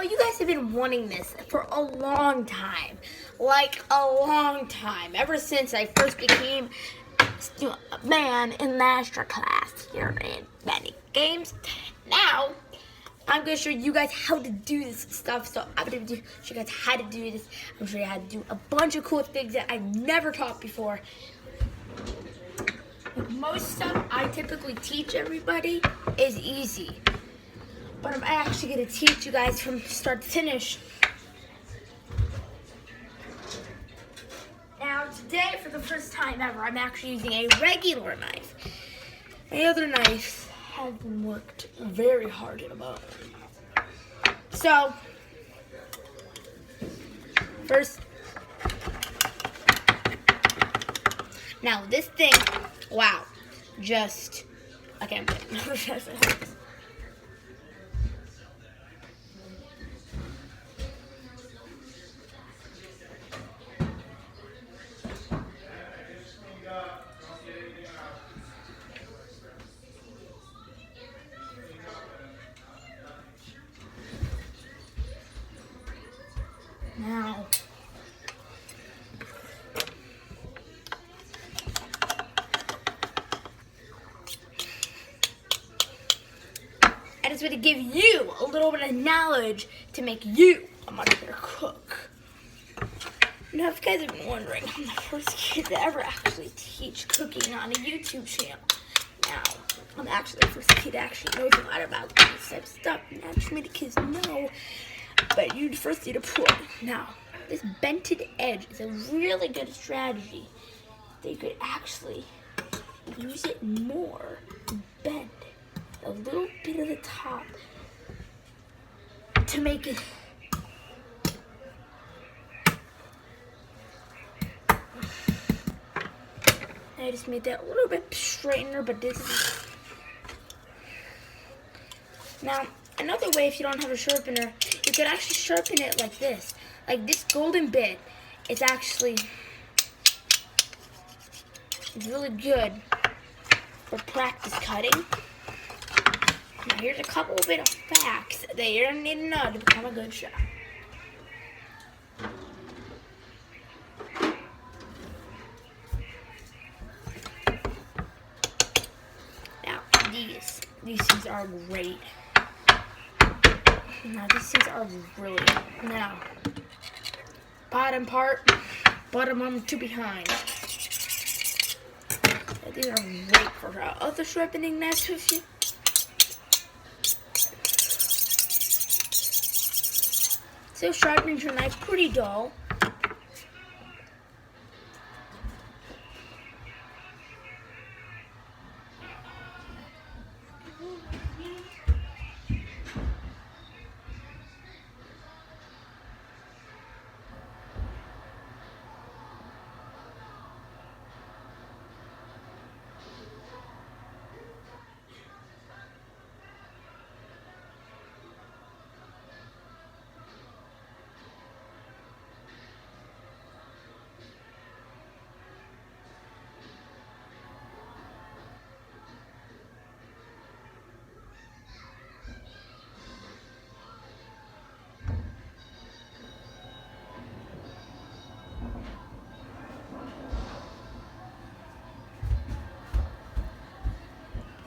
Now, you guys have been wanting this for a long time. Like, a long time. Ever since I first became a man in master class here in Benny Games. Now, I'm going to show you guys how to do this stuff. So, I'm going to show you guys how to do this. I'm going to show you how to do a bunch of cool things that I've never taught before. Most stuff I typically teach everybody is easy. But I'm actually going to teach you guys from start to finish. Now, today, for the first time ever, I'm actually using a regular knife. My other knives have been worked very hard in a moment. So, first, now this thing, wow, just, I can't put it. Now, I just want to give you a little bit of knowledge to make you a much better cook. Now, if you guys have been wondering, I'm the first kid to ever actually teach cooking on a YouTube channel. Now, I'm actually the first kid that actually knows a lot about this type of stuff. Not too many kids know, but you first need to put. Now, this bented edge is a really good strategy. They could actually use it more, bend a little bit of the top to make it I just made that a little bit straightener, but this is now another way. If you don't have a sharpener, you could actually sharpen it like this. Like this golden bit is actually really good for practice cutting. Now here's a couple of bit of facts that you don't need to know to become a good chef. Now these things are great. Now these things are really now bottom part, bottom on to behind. These are great for other sharpening knives with you. So sharpening your knife pretty dull.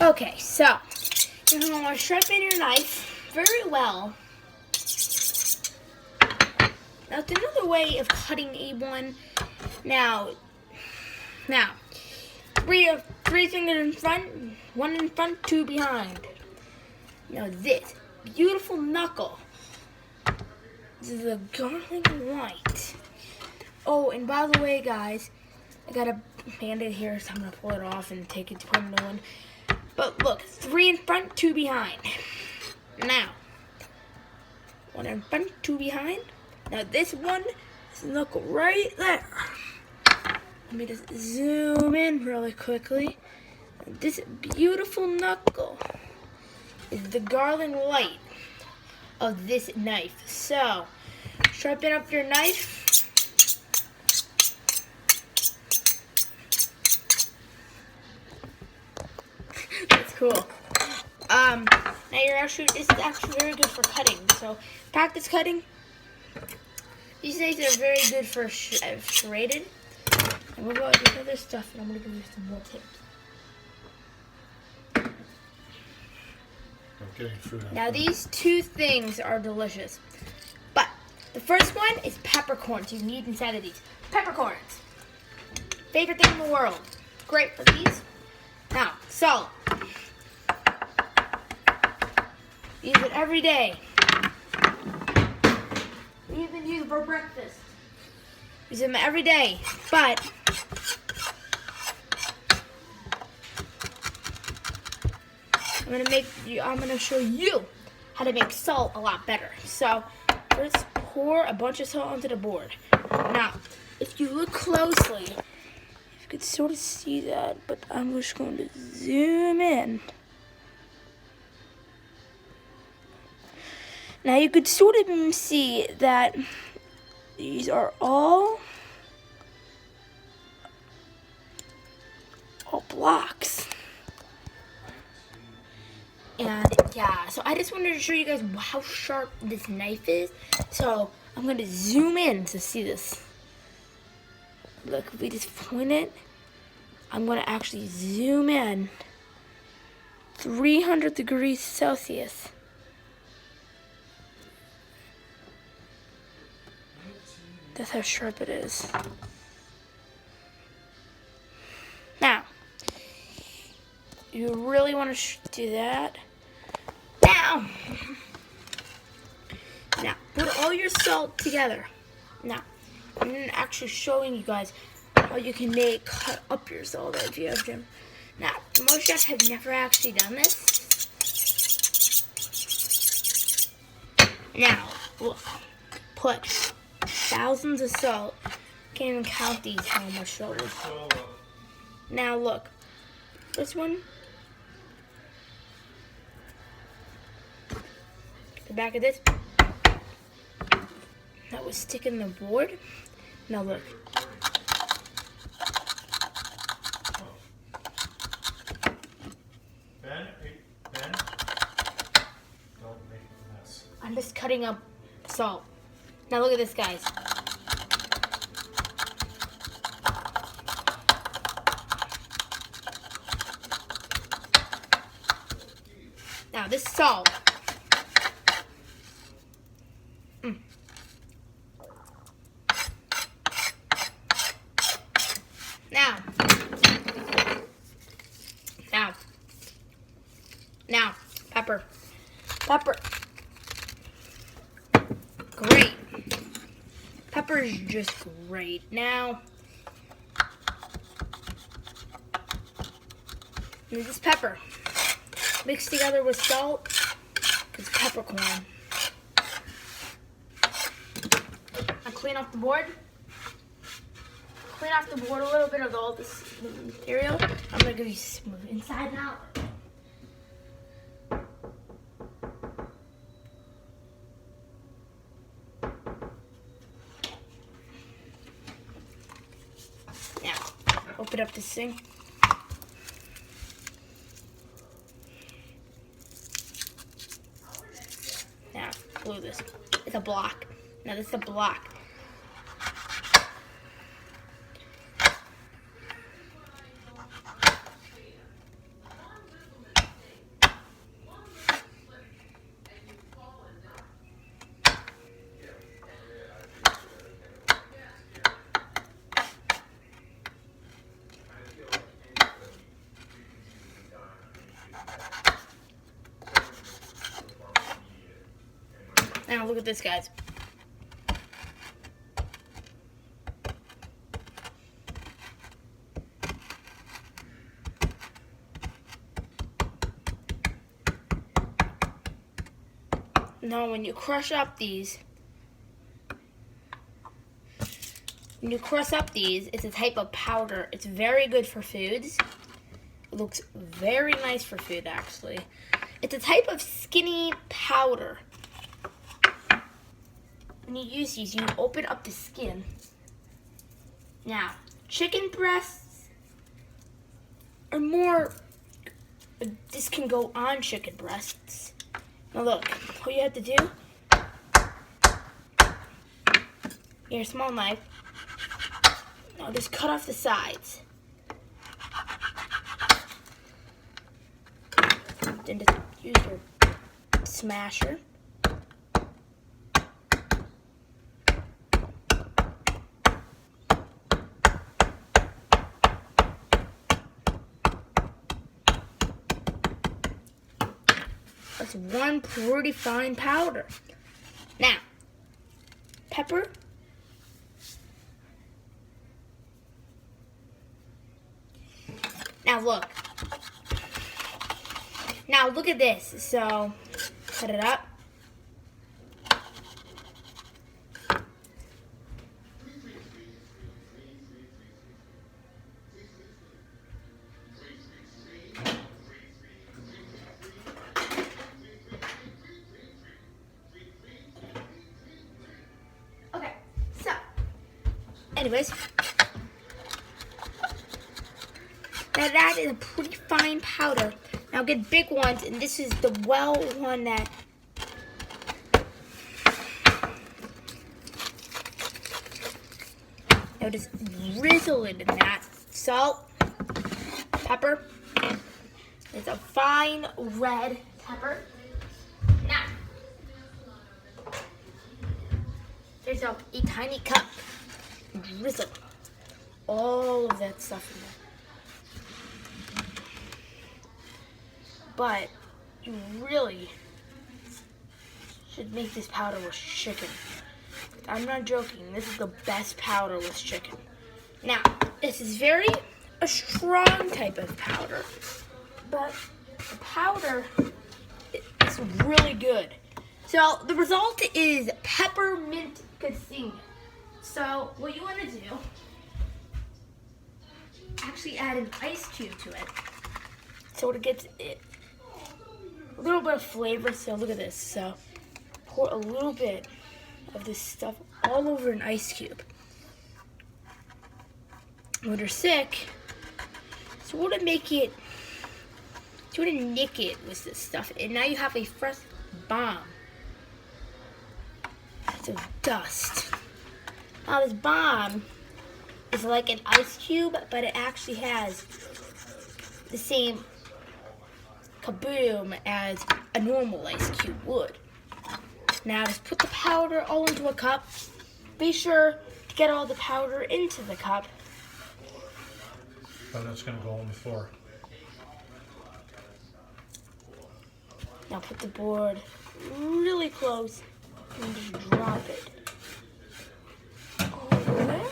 Okay, so you're going to want to sharpen your knife very well. Now, it's another way of cutting A1. Now, three fingers in front, one in front, two behind. Now, this beautiful knuckle. This is a garlic white. Oh, and by the way, guys, I got a Band-Aid here, so I'm going to pull it off and take it to a new one. But look, three in front, two behind. Now, one in front, two behind. Now this one is knuckle right there. Let me just zoom in really quickly. This beautiful knuckle is the garland light of this knife. So, sharpen up your knife. That's cool. Now this is actually very good for cutting. So practice cutting. These things are very good for serrated. And we'll go with this other stuff, and I'm gonna give you some more tips. I'm getting fruit out. Now these two things are delicious, but the first one is peppercorns. You can eat inside of these peppercorns. Favorite thing in the world. Great for these. Now salt. Use it every day. Even use it for breakfast. Use them every day, but I'm gonna show you how to make salt a lot better. So first pour a bunch of salt onto the board. Now, if you look closely, you could sort of see that, but I'm just going to zoom in. Now you could sort of see that these are all blocks. And yeah, so I just wanted to show you guys how sharp this knife is. So I'm going to zoom in to see this. Look, if we just point it, I'm going to actually zoom in 300 degrees Celsius. That's how sharp it is. Now, you really want to do that. Now, put all your salt together. Now, I'm actually showing you guys how you can cut up your salt if you have Jim. Now, most chefs have never actually done this. Now, look, put thousands of salt. Can't even count these how much salt is. Now look, this one. The back of this. That was sticking the board. Now look. Ben, don't make a mess. I'm just cutting up salt. Now look at this, guys. Now this salt. Now, pepper. Great. Pepper is just great. Now, this is pepper. Mixed together with salt, because peppercorn. I clean off the board. Clean off the board a little bit of all this material. I'm going to give you smooth inside and out. Open up this thing. Now, glue this. It's a block. Now, this is a block. Now look at this, guys. Now when you crush up these, it's a type of powder. It's very good for foods. It looks very nice for food, actually. It's a type of skinny powder. When you use these, you open up the skin. Now, chicken breasts are more, this can go on chicken breasts. Now look, all you have to do, your small knife, now just cut off the sides. Then just use your smasher. That's one pretty fine powder. Now, pepper. Now look. Now look at this. So, cut it up. Okay, so, anyways, now that is a pretty fine powder. Now get big ones, and this is the well one that now just drizzle it in that. Salt, pepper. It's a fine red pepper. Now, there's a tiny cup. Drizzle all of that stuff in there. But you really should make this powder with chicken. I'm not joking. This is the best powder with chicken. Now, this is a strong type of powder, but the powder is really good. So the result is peppermint casino. So what you want to do, actually add an ice cube to it, so it gets a little bit of flavor. So look at this. So pour a little bit of this stuff all over an ice cube. When you're sick, so you want to make it, you want to nick it with this stuff, and now you have a fresh bomb. So dust. Now this bomb is like an ice cube, but it actually has the same kaboom as a normal ice cube would. Now just put the powder all into a cup. Be sure to get all the powder into the cup. But it's going to go on the floor. Now put the board really close and just drop it over there.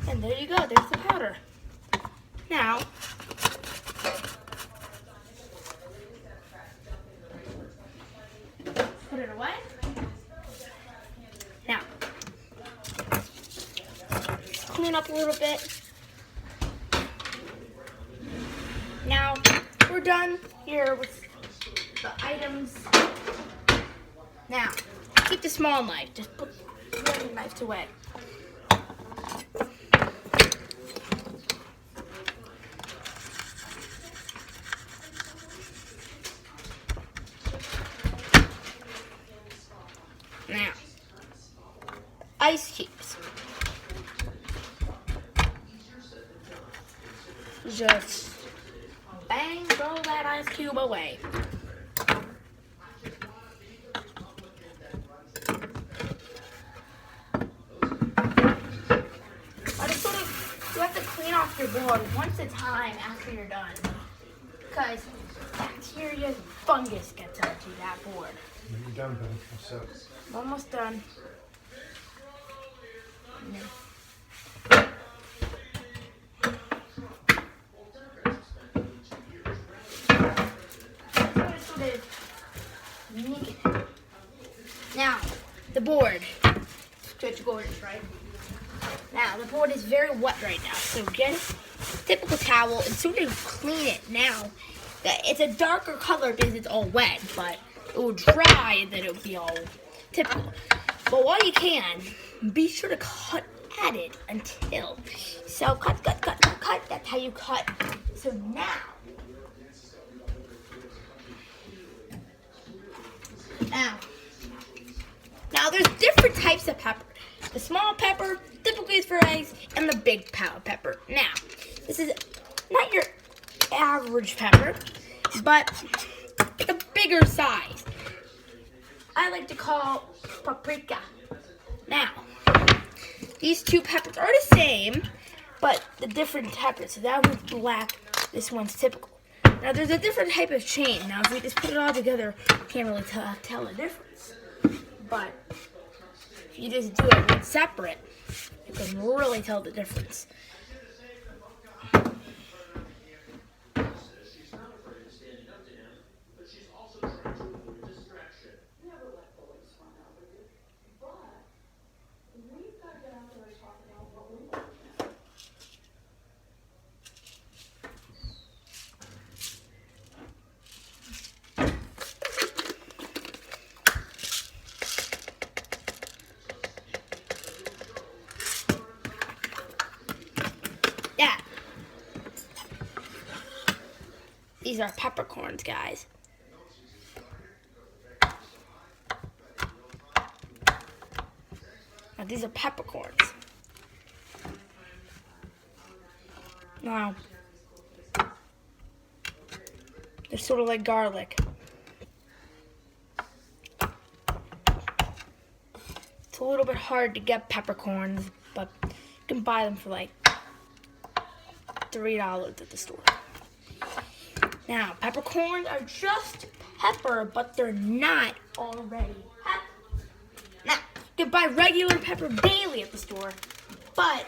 And there you go, there's the powder. Now, put it away. Now, clean up a little bit. Now, we're done here with the items. Now, keep the small knife. Just put the knife away. Now, ice cubes. Just bang, throw that ice cube away. You have to clean off your board once at a time after you're done, because bacteria and fungus gets onto that board. You're done, buddy. What's up? I'm almost done. Now, the board. It's gorgeous, right? Now, the board is very wet right now, so get a typical towel and sort of clean it. Now, it's a darker color because it's all wet, but it will dry and then it will be all typical. But while you can, be sure to cut at it until. So cut. That's how you cut. So now, Now there's different types of pepper. The small pepper, typically is for eggs, and the big pepper. Now, this is not your average pepper, but it's a bigger size. I like to call paprika. Now, these two peppers are the same, but the different peppers. So that one's black, this one's typical. Now there's a different type of chain. Now if we just put it all together, you can't really tell the difference. But if you just do it separate, you can really tell the difference. Yeah. These are peppercorns, guys. Now, these are peppercorns. Now, they're sort of like garlic. It's a little bit hard to get peppercorns, but you can buy them for like $3 at the store. Now, peppercorns are just pepper, but they're not already pepper. Now, you can buy regular pepper daily at the store, but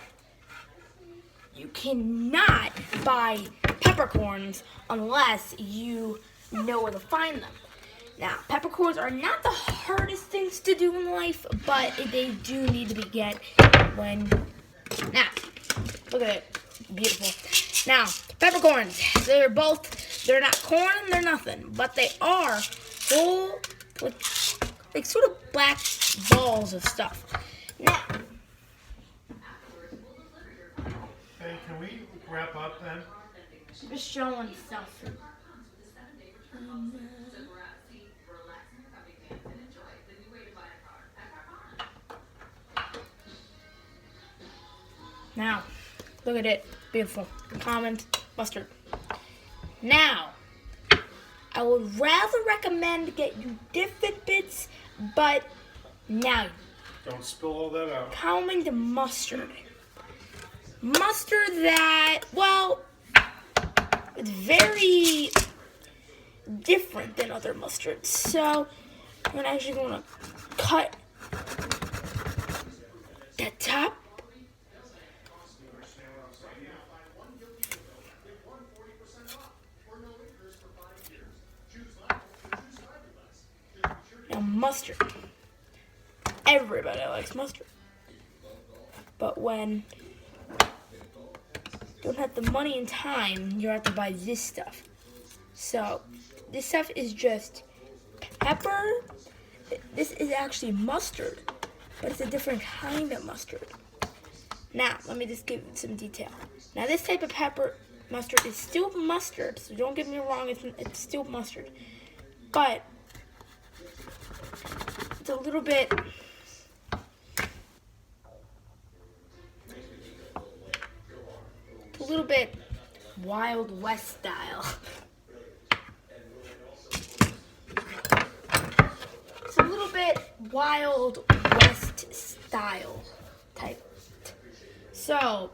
you cannot buy peppercorns unless you know where to find them. Now, peppercorns are not the hardest things to do in life, but they do need to be get when... Now, look at it. Beautiful. Now, peppercorns, they're not corn, they're nothing, but they are whole, like sort of black balls of stuff. Now, Hey, can we wrap up then? just showing stuff. Now, look at it. Beautiful. Common mustard. Now, I would rather recommend get you different bits, but now, Don't spill all that out. coming to mustard. Mustard that, well, it's very different than other mustards. So, I'm actually going to cut the top. Now, mustard. Everybody likes mustard. But when you don't have the money and time, you have to buy this stuff. So, this stuff is just pepper. This is actually mustard, but it's a different kind of mustard. Now, let me just give some detail. Now, this type of mustard is still mustard, so don't get me wrong, it's still mustard. But it's a little bit Wild West style. It's a little bit Wild West style type. So,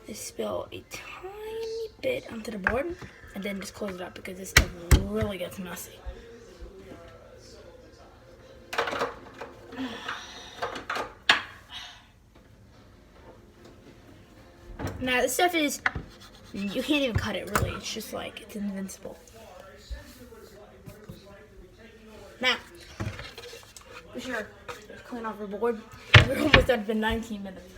just spill a tiny bit onto the board and then just close it up because this stuff really gets messy. Now, this stuff is, you can't even cut it really, it's just like, it's invincible. Now, for sure, let's clean off our board. We're almost done for 19 minutes.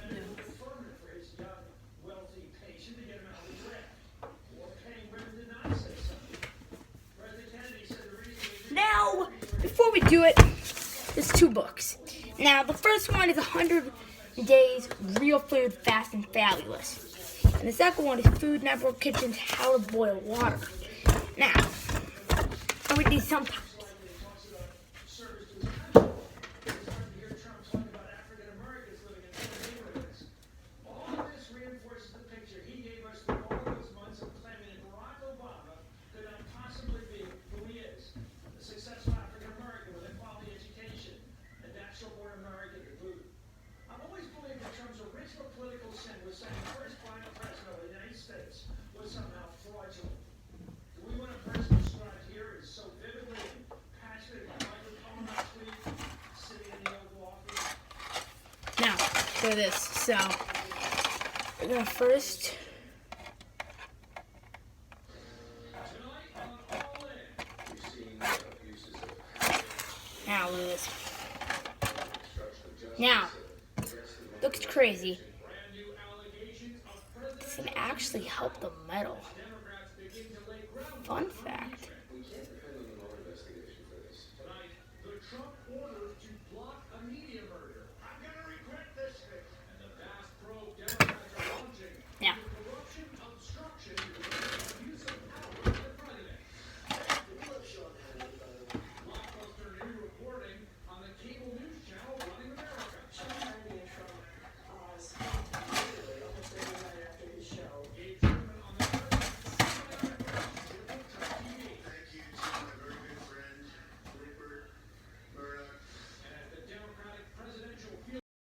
Now, before we do it, there's two books. Now, the first one is 100 Days Real Food Fast and Fabulous. And the second one is Food Network Kitchen's How to Boil Water. Now, I read these sometimes. for this. So we're gonna first. Now look at this. Now, looks crazy. This can actually help the metal. Fun fact.